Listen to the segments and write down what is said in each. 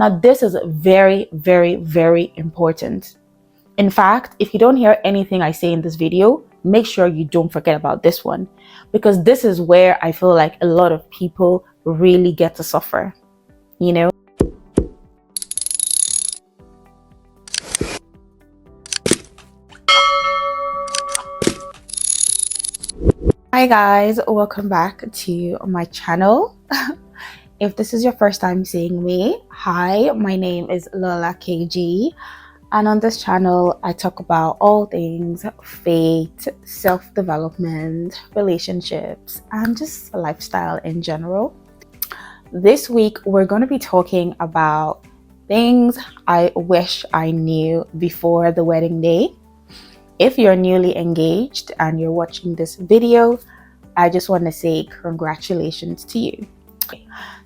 Now, this is very, very, very important. In fact, if you don't hear anything I say in this video, make sure you don't forget about this one, because this is where I feel like a lot of people really get to suffer, you know? Hi guys, welcome back to my channel. If this is your first time seeing me, hi, my name is Lola KG, and on this channel I talk about all things faith, self-development, relationships, and just lifestyle in general. This week we're going to be talking about things I wish I knew before the wedding day. If you're newly engaged and you're watching this video, I just want to say congratulations to you.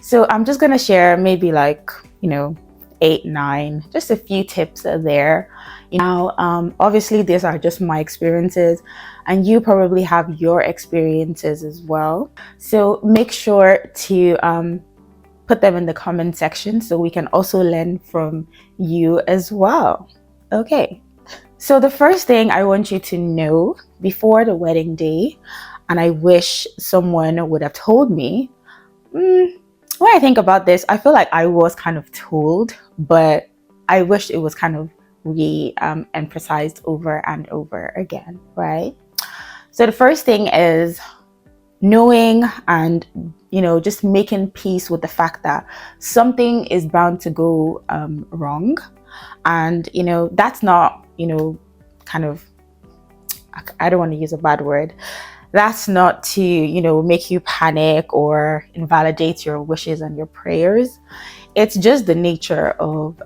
So I'm just going to share maybe 8, 9, just a few tips there. Now, obviously these are just my experiences and you probably have your experiences as well. So make sure to put them in the comment section so we can also learn from you as well. Okay. So the first thing I want you to know before the wedding day, and I wish someone would have told me, when I think about this, I feel like I was kind of told, but I wish it was kind of emphasized over and over again, right? So the first thing is knowing and, just making peace with the fact that something is bound to go wrong. And, that's not, I don't want to use a bad word. That's not to, make you panic or invalidate your wishes and your prayers. It's just the nature of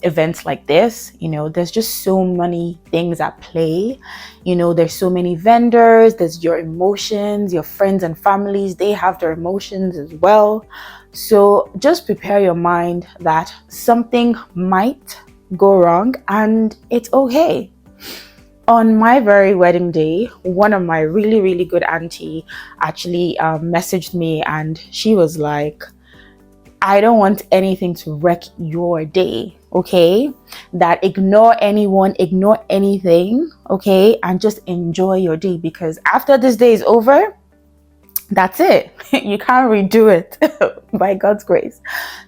events like this. There's just so many things at play. There's so many vendors, there's your emotions, your friends and families, they have their emotions as well. So just prepare your mind that something might go wrong and it's okay. On my very wedding day, one of my really, really good auntie actually messaged me and she was like, I don't want anything to wreck your day, okay? That ignore anyone, ignore anything, okay? And just enjoy your day, because after this day is over, that's it. You can't redo it by God's grace.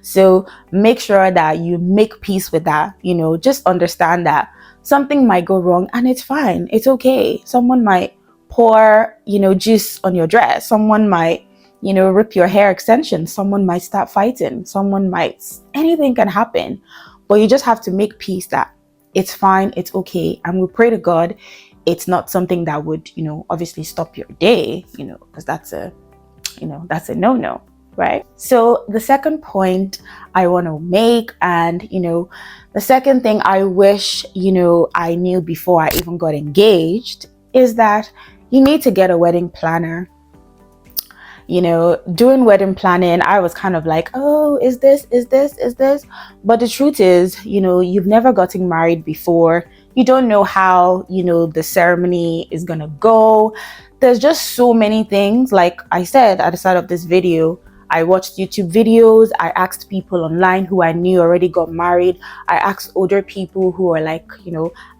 So make sure that you make peace with that. Just understand that something might go wrong and it's fine. It's okay. Someone might pour, juice on your dress. Someone might, rip your hair extensions. Someone might start fighting. Anything can happen. But you just have to make peace that it's fine. It's okay. And we pray to God it's not something that would, obviously stop your day, because that's a no-no, right? So the second point I want to make, and, the second thing I wish, I knew before I even got engaged, is that you need to get a wedding planner. Doing wedding planning, I was kind of like, oh, is this? But the truth is, you've never gotten married before. You don't know how, the ceremony is going to go. There's just so many things. Like I said at the start of this video, I watched YouTube videos. I asked people online who I knew already got married. I asked older people who are like,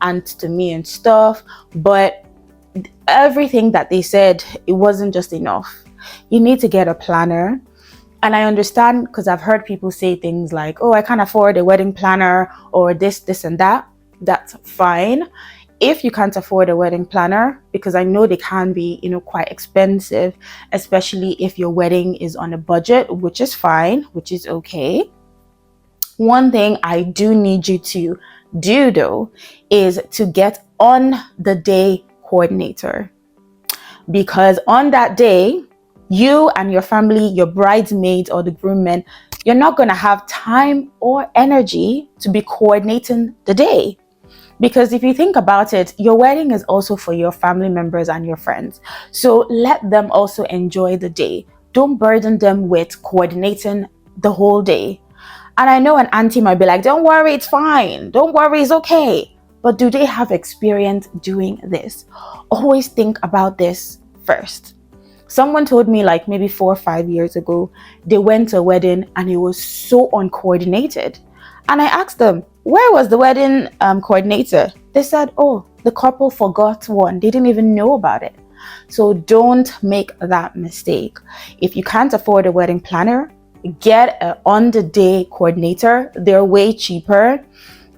aunts to me and stuff. But everything that they said, it wasn't just enough. You need to get a planner. And I understand, because I've heard people say things like, oh, I can't afford a wedding planner, or this and that. That's fine if you can't afford a wedding planner, because I know they can be, quite expensive, especially if your wedding is on a budget, which is fine, which is okay. One thing I do need you to do though is to get on the day coordinator, because on that day, you and your family, your bridesmaids or the groommen, you're not going to have time or energy to be coordinating the day. Because if you think about it, your wedding is also for your family members and your friends. So let them also enjoy the day. Don't burden them with coordinating the whole day. And I know an auntie might be like, don't worry, it's fine. Don't worry, it's okay. But do they have experience doing this? Always think about this first. Someone told me like maybe 4 or 5 years ago, they went to a wedding and it was so uncoordinated. And I asked them, where was the wedding coordinator? They said, oh, the couple forgot one. They didn't even know about it. So don't make that mistake. If you can't afford a wedding planner, get an on-the-day coordinator. They're way cheaper.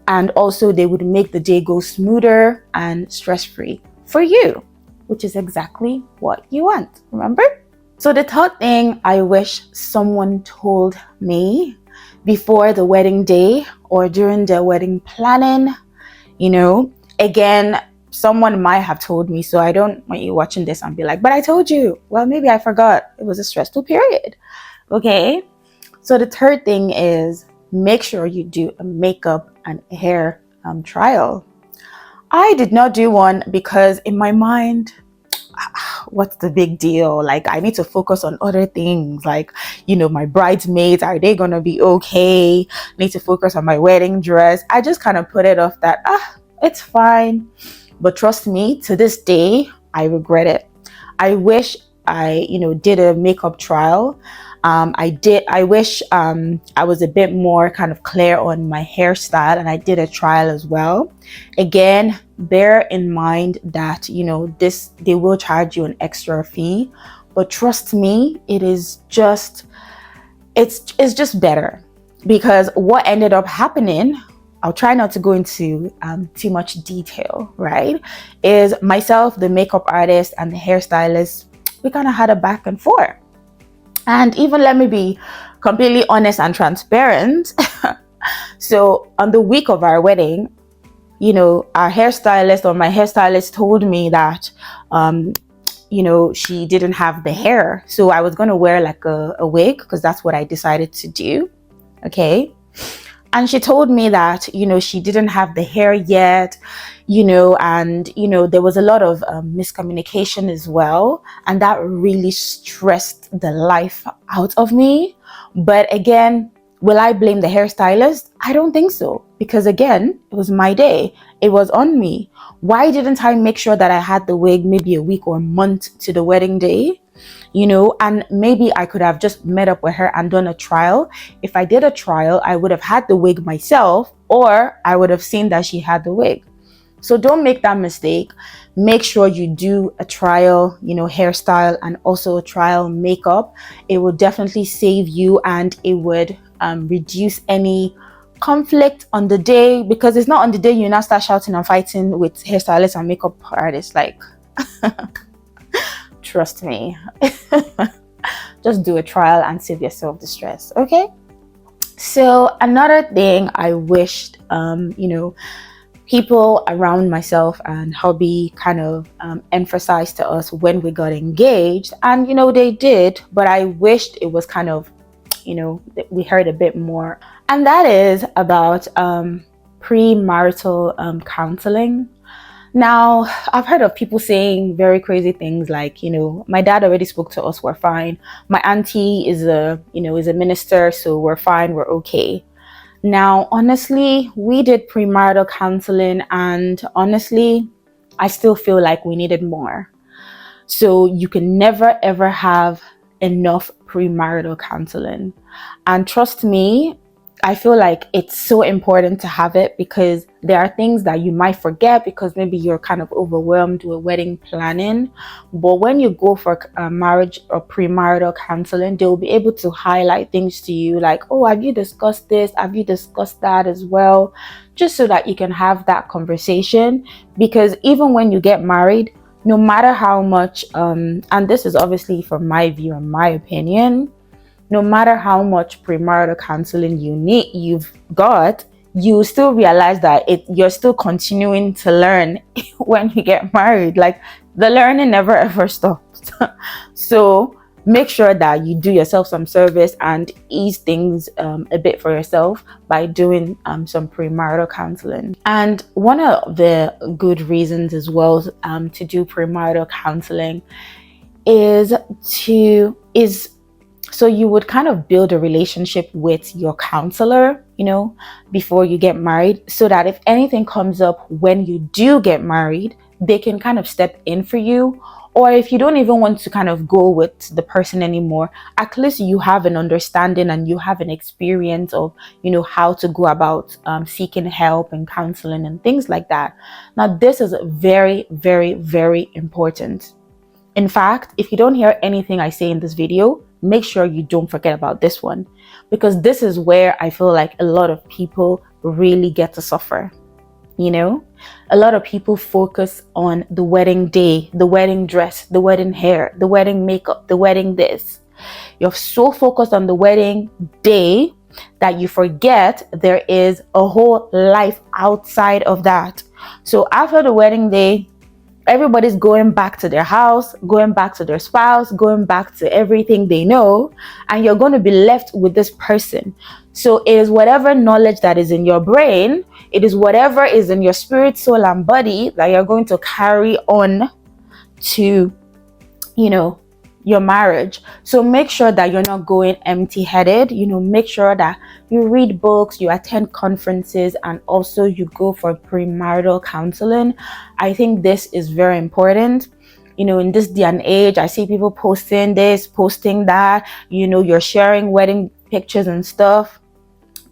And also they would make the day go smoother and stress-free for you, which is exactly what you want, remember? So the third thing I wish someone told me before the wedding day or during the wedding planning, again, someone might have told me, so I don't want you watching this and be like, but I told you. Well, maybe I forgot. It was a stressful period. Okay. So the third thing is make sure you do a makeup and hair trial. I did not do one because in my mind, what's the big deal? Like, I need to focus on other things. Like, my bridesmaids, are they going to be okay? I need to focus on my wedding dress. I just kind of put it off that, it's fine. But trust me, to this day, I regret it. I wish I, did a makeup trial. I wish I was a bit more kind of clear on my hairstyle, and I did a trial as well. Again, bear in mind that, they will charge you an extra fee, but trust me, it's just better, because what ended up happening, I'll try not to go into too much detail, right? Is myself, the makeup artist, and the hairstylist, we kind of had a back and forth. And even let me be completely honest and transparent. So on the week of our wedding, our hairstylist or my hairstylist told me that, she didn't have the hair. So I was going to wear like a wig, because that's what I decided to do. Okay. And she told me that, she didn't have the hair yet, and, there was a lot of miscommunication as well. And that really stressed the life out of me. But again, will I blame the hairstylist? I don't think so. Because again, it was my day. It was on me. Why didn't I make sure that I had the wig maybe a week or a month to the wedding day? And maybe I could have just met up with her and done a trial. If I did a trial, I would have had the wig myself, or I would have seen that she had the wig. So don't make that mistake. Make sure you do a trial, hairstyle, and also a trial makeup. It will definitely save you, and it would reduce any conflict on the day, because it's not on the day you now start shouting and fighting with hairstylists and makeup artists. Like, trust me. Just do a trial and save yourself the stress. Okay. So another thing I wished, people around myself and hubby kind of emphasized to us when we got engaged, and they did, but I wished it was kind of, we heard a bit more, and that is about premarital counseling. Now, I've heard of people saying very crazy things like, my dad already spoke to us, we're fine. My auntie is a minister, so we're fine, we're okay. Now, honestly, we did premarital counseling, and honestly, I still feel like we needed more. So you can never ever have enough premarital counseling. And trust me, I feel like it's so important to have it, because there are things that you might forget because maybe you're kind of overwhelmed with wedding planning. But when you go for marriage or premarital counseling, they'll be able to highlight things to you like, oh, have you discussed this? Have you discussed that as well? Just so that you can have that conversation. Because even when you get married, no matter how much, and this is obviously from my view and my opinion, no matter how much premarital counseling you've got, you still realize that you're still continuing to learn when you get married. Like, the learning never ever stops. So make sure that you do yourself some service and ease things a bit for yourself by doing some premarital counseling. And one of the good reasons as well to do premarital counseling is so you would kind of build a relationship with your counselor, before you get married, so that if anything comes up when you do get married, they can kind of step in for you, Or if you don't even want to kind of go with the person anymore, at least you have an understanding and you have an experience of, how to go about seeking help and counseling and things like that. Now, this is very, very, very important. In fact, if you don't hear anything I say in this video, make sure you don't forget about this one, because this is where I feel like a lot of people really get to suffer. A lot of people focus on the wedding day, the wedding dress, the wedding hair, the wedding makeup, the wedding this. You're so focused on the wedding day that you forget there is a whole life outside of that. So after the wedding day, everybody's going back to their house, going back to their spouse, going back to everything they know, and you're going to be left with this person. So it is whatever knowledge that is in your brain, it is whatever is in your spirit, soul, and body that you're going to carry on to, your marriage. So make sure that you're not going empty-headed. Make sure that you read books, you attend conferences, and also you go for premarital counseling. I think this is very important. In this day and age, I see people posting this, posting that, you're sharing wedding pictures and stuff,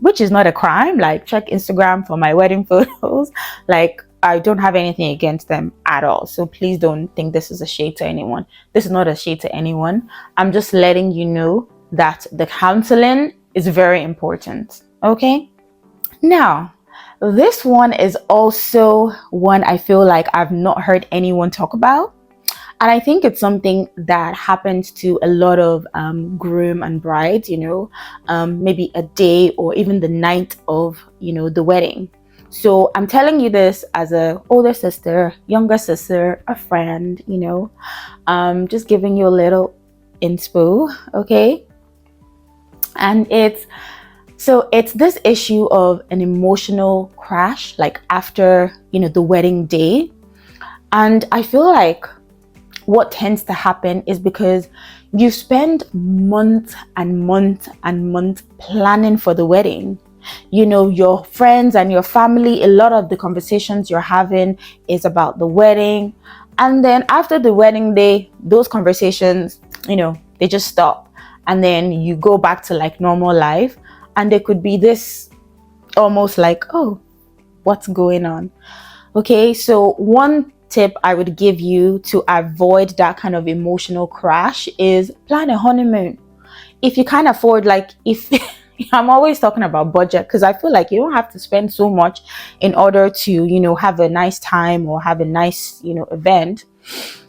which is not a crime. Like, check Instagram for my wedding photos. Like, I don't have anything against them at all. So please don't think this is a shade to anyone. This is not a shade to anyone. I'm just letting you know that the counseling is very important. Okay? Now, this one is also one I feel like I've not heard anyone talk about. And I think it's something that happens to a lot of groom and brides, maybe a day or even the night of, the wedding. So I'm telling you this as a older sister, younger sister, a friend, just giving you a little inspo, okay? And it's this issue of an emotional crash, like after, the wedding day. And I feel like what tends to happen is because you spend months and months and months planning for the wedding. Your friends and your family, a lot of the conversations you're having is about the wedding. And then after the wedding day, those conversations, they just stop. And then you go back to like normal life. And there could be this almost like, oh, what's going on? Okay, so one tip I would give you to avoid that kind of emotional crash is plan a honeymoon. If you can't afford, if I'm always talking about budget, because I feel like you don't have to spend so much in order to, have a nice time or have a nice, event.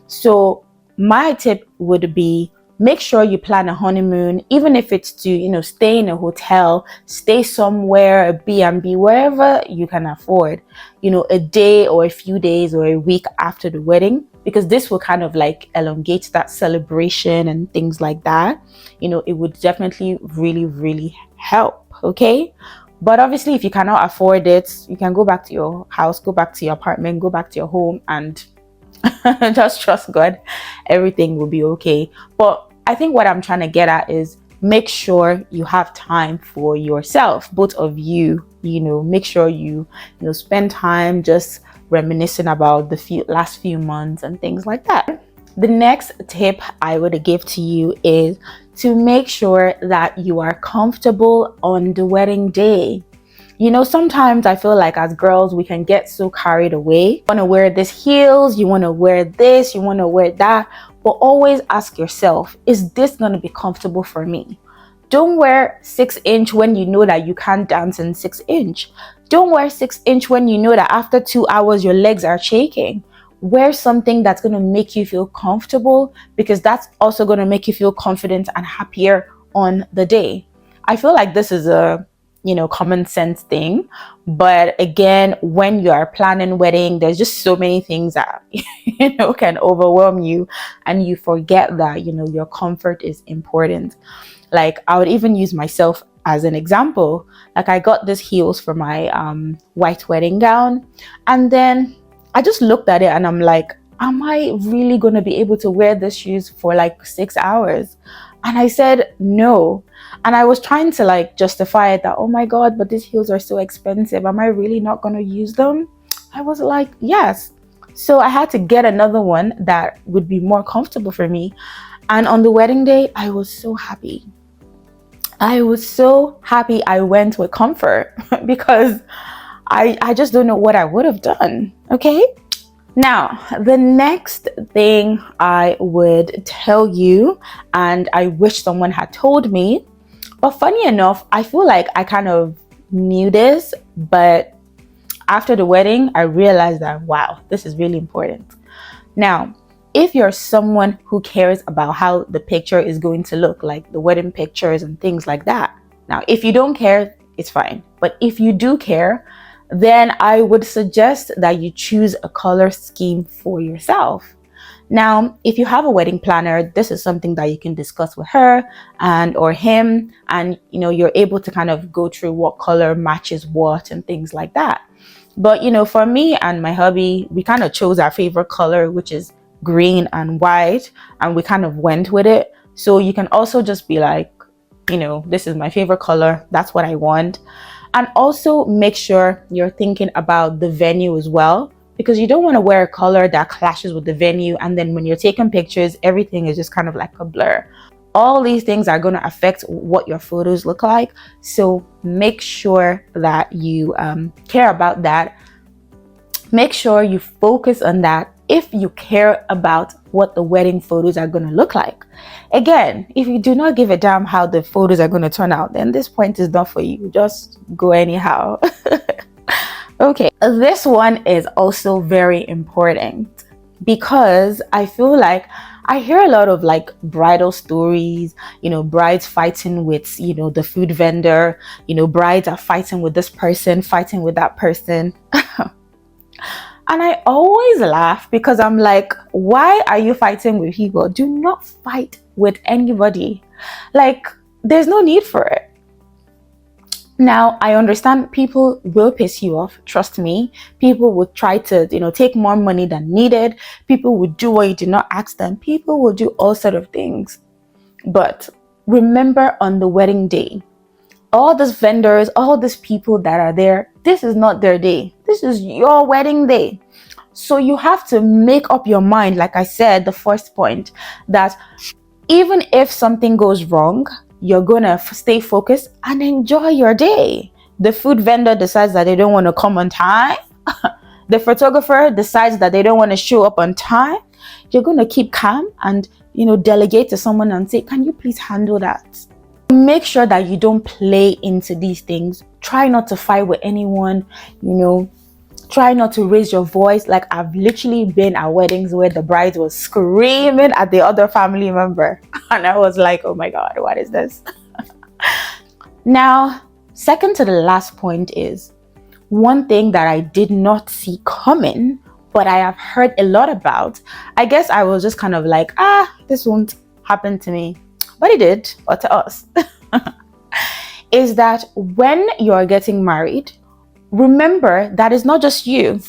So my tip would be, make sure you plan a honeymoon, even if it's to, stay in a hotel, stay somewhere, a B&B, wherever you can afford, a day or a few days or a week after the wedding, because this will kind of like elongate that celebration and things like that. It would definitely really, really help. Okay. But obviously, if you cannot afford it, you can go back to your house, go back to your apartment, go back to your home, and just trust God. Everything will be okay. But I think what I'm trying to get at is make sure you have time for yourself, both of you. Make sure you spend time just reminiscing about the last few months and things like that. The next tip I would give to you is to make sure that you are comfortable on the wedding day. Sometimes I feel like as girls, we can get so carried away. You want to wear these heels, you want to wear this, you want to wear that. But always ask yourself, is this going to be comfortable for me? Don't wear 6-inch when you know that you can't dance in 6-inch. Don't wear 6-inch when you know that after 2 hours your legs are shaking. Wear something that's going to make you feel comfortable, because that's also going to make you feel confident and happier on the day. I feel like this is a common sense thing, but again, when you are planning wedding, there's just so many things that can overwhelm you, and you forget that your comfort is important. Like, I would even use myself as an example. Like, I got these heels for my white wedding gown, and then I just looked at it and I'm like, am I really going to be able to wear these shoes for like 6 hours? And I said no. And I was trying to justify it that, oh my God, but these heels are so expensive. Am I really not going to use them? I was like, yes. So I had to get another one that would be more comfortable for me. And on the wedding day, I was so happy. I was so happy I went with comfort because I just don't know what I would have done. Okay. Now, the next thing I would tell you, and I wish someone had told me, but funny enough, I feel like I kind of knew this, but after the wedding, I realized that, wow, this is really important. Now, if you're someone who cares about how the picture is going to look, like the wedding pictures and things like that. Now, if you don't care, it's fine. But if you do care, then I would suggest that you choose a color scheme for yourself. Now, if you have a wedding planner, this is something that you can discuss with her and or him, and you're able to kind of go through what color matches what and things like that. But for me and my hubby, we kind of chose our favorite color, which is green and white, and we kind of went with it. So you can also just be like, this is my favorite color, that's what I want. And also make sure you're thinking about the venue as well, because you don't want to wear a color that clashes with the venue, and then when you're taking pictures, everything is just kind of like a blur. All these things are going to affect what your photos look like. So make sure that you care about that. Make sure you focus on that if you care about what the wedding photos are going to look like. Again, if you do not give a damn how the photos are going to turn out, then this point is not for you. Just go anyhow. Okay, this one is also very important because I feel like I hear a lot of like bridal stories, brides fighting with, the food vendor, brides are fighting with this person, fighting with that person. And I always laugh because I'm like, why are you fighting with people? Do not fight with anybody. Like, there's no need for it. Now, I understand people will piss you off. Trust me. People will try to, take more money than needed. People will do what you did not ask them. People will do all sort of things. But remember, on the wedding day, all these vendors, all these people that are there, this is not their day. This is your wedding day. So you have to make up your mind, like I said, the first point, that even if something goes wrong, you're going to stay focused and enjoy your day. The food vendor decides that they don't want to come on time. The photographer decides that they don't want to show up on time. You're going to keep calm and, delegate to someone and say, can you please handle that? Make sure that you don't play into these things. Try not to fight with anyone, try not to raise your voice. Like, I've literally been at weddings where the bride was screaming at the other family member. And I was like, oh my God, what is this? Now, second to the last point is one thing that I did not see coming, but I have heard a lot about. I guess I was just kind of like, this won't happen to me. But it did, or to us, is that when you're getting married, remember that it's not just you.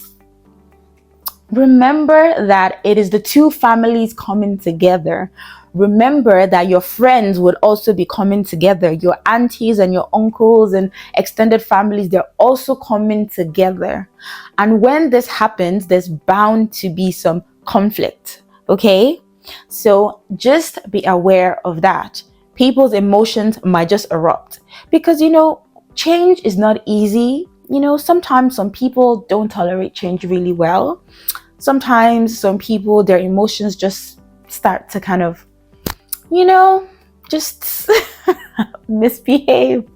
Remember that it is the two families coming together. Remember that your friends would also be coming together. Your aunties and your uncles and extended families, they're also coming together. And when this happens, there's bound to be some conflict, okay? So just be aware of that. People's emotions might just erupt because, change is not easy. Sometimes some people don't tolerate change really well. Sometimes some people, their emotions just start to kind of, just misbehave.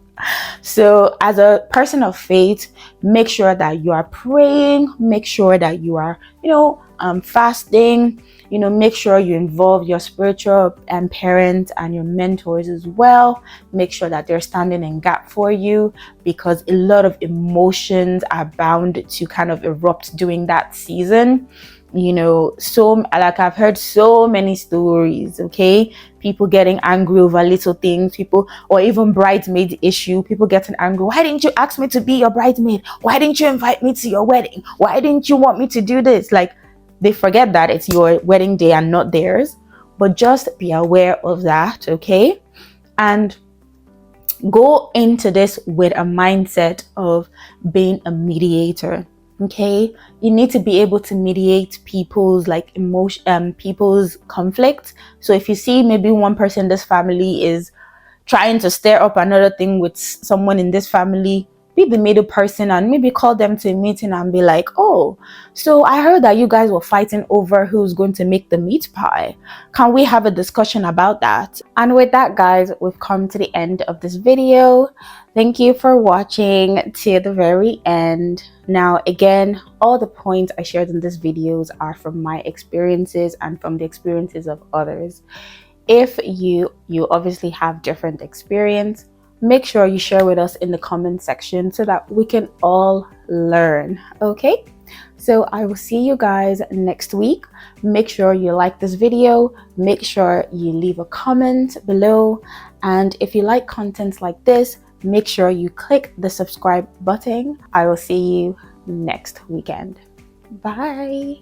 So as a person of faith, make sure that you are praying, make sure that you are, fasting, make sure you involve your spiritual parents and your mentors as well. Make sure that they're standing in gap for you, because a lot of emotions are bound to kind of erupt during that season. So like I've heard so many stories, okay? People getting angry over little things, people, or even bridesmaid issue, people getting angry. Why didn't you ask me to be your bridesmaid? Why didn't you invite me to your wedding? Why didn't you want me to do this? Like, they forget that it's your wedding day and not theirs. But just be aware of that, okay? And go into this with a mindset of being a mediator. Okay, you need to be able to mediate people's like emotion, people's conflict. So if you see maybe one person in this family is trying to stir up another thing with someone in this family, be the middle person and maybe call them to a meeting and be like, oh, so I heard that you guys were fighting over who's going to make the meat pie. Can we have a discussion about that? And with that, guys, we've come to the end of this video. Thank you for watching to the very end. Now, again, all the points I shared in these videos are from my experiences and from the experiences of others. If you obviously have different experience, make sure you share with us in the comment section so that we can all learn. Okay, so I will see you guys next week. Make sure you like this video, make sure you leave a comment below, and if you like content like this, make sure you click the subscribe button. I will see you next weekend. Bye.